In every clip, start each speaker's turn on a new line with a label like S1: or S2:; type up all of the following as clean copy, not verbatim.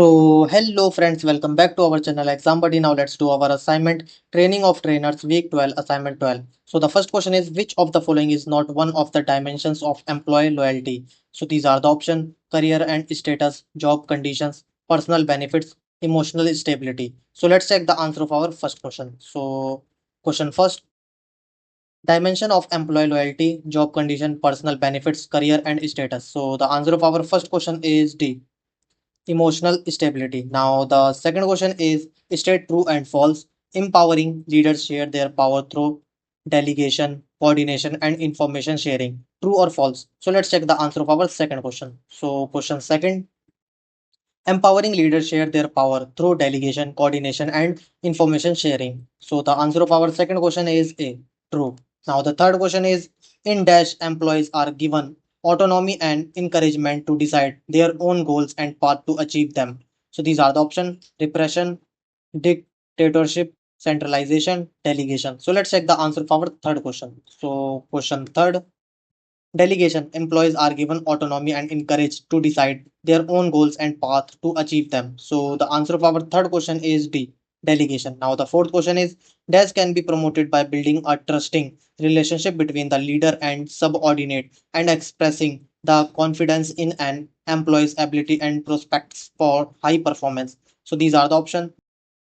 S1: So, hello friends, welcome back to our channel Exam Buddy. Now let's do our assignment Training of Trainers Week 12 Assignment 12. So the first question is which of the following is not one of the dimensions of employee loyalty? So these are the option career and status, job conditions, personal benefits, emotional stability. So let's check the answer of our first question. So question first, dimension of employee loyalty, job condition, personal benefits, career and status. So the answer of our first question is D, emotional stability. Now, the second question is state true and false. Empowering leaders share their power through delegation, coordination, and information sharing. True or false? So, let's check the answer of our second question. So, question second, empowering leaders share their power through delegation, coordination, and information sharing. So, the answer of our second question is A. True. Now, the third question is in Dash, employees are given autonomy and encouragement to decide their own goals and path to achieve them. So, these are the options repression, dictatorship, centralization, delegation. So, let's check the answer for our third question. So, question third, delegation, employees are given autonomy and encouraged to decide their own goals and path to achieve them. So the answer of our third question is D, delegation. Now the fourth question is DAS can be promoted by building a trusting relationship between the leader and subordinate and expressing the confidence in an employee's ability and prospects for high performance. So these are the options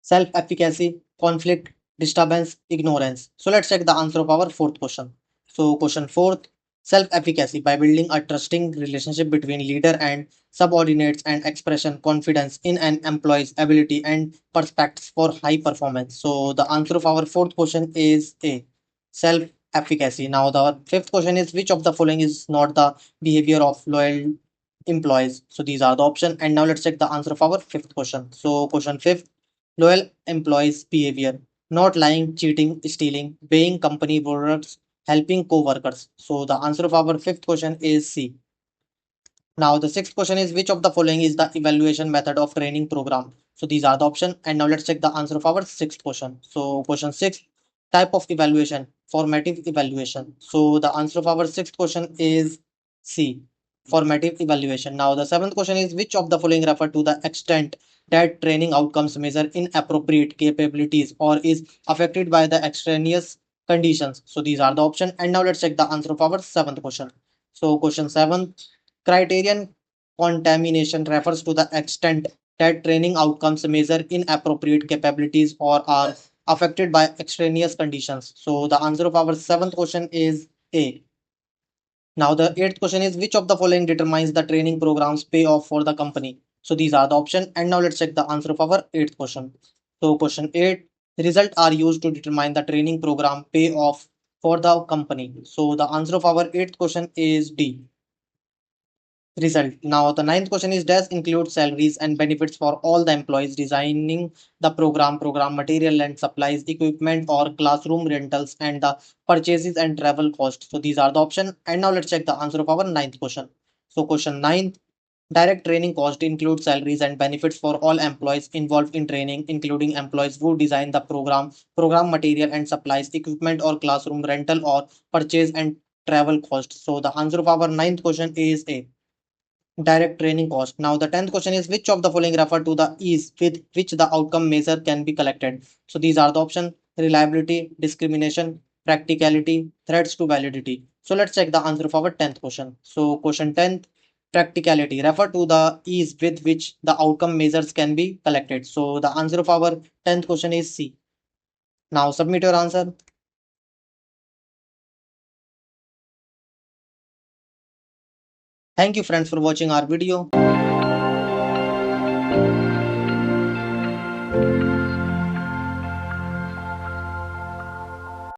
S1: self-efficacy, conflict, disturbance, ignorance. So let's check the answer of our fourth question. So question fourth, self-efficacy by building a trusting relationship between leader and subordinates and expression confidence in an employee's ability and prospects for high performance. So the answer of our fourth question is A, self-efficacy. Now the fifth question is which of the following is not the behavior of loyal employees? So these are the option. And now let's check the answer of our fifth question. So question fifth, loyal employees behavior, not lying, cheating, stealing, paying company products, helping co-workers. So the answer of our fifth question is C. Now the sixth question is which of the following is the evaluation method of training program? So these are the option. And now let's check the answer of our sixth question. So question six, type of evaluation, formative evaluation. So the answer of our sixth question is C, formative evaluation. Now the seventh question is which of the following refer to the extent that training outcomes measure inappropriate capabilities or is affected by the extraneous conditions. So these are the option. And now let's check the answer of our seventh question. So question seven, criterion contamination refers to the extent that training outcomes measure inappropriate capabilities or are affected by extraneous conditions. So the answer of our seventh question is A. Now the eighth question is which of the following determines the training program's payoff for the company? So these are the option. And now let's check the answer of our eighth question. So question eight, the result are used to determine the training program payoff for the company. So the answer of our eighth question is D, result. Now, the ninth question is does include salaries and benefits for all the employees designing the program material and supplies, equipment or classroom rentals, and the purchases and travel costs. So these are the option. And now let's check the answer of our ninth question. So question nine, direct training cost include salaries and benefits for all employees involved in training, including employees who design the program material and supplies, equipment or classroom rental or purchase and travel costs. So the answer of our ninth question is A, direct training cost. Now, the 10th question is which of the following refer to the ease with which the outcome measure can be collected? So, these are the option reliability, discrimination, practicality, threats to validity. So, let's check the answer of our 10th question. So, question 10th, practicality refer to the ease with which the outcome measures can be collected. So, the answer of our 10th question is C. Now, submit your answer. Thank you, friends, for watching our video.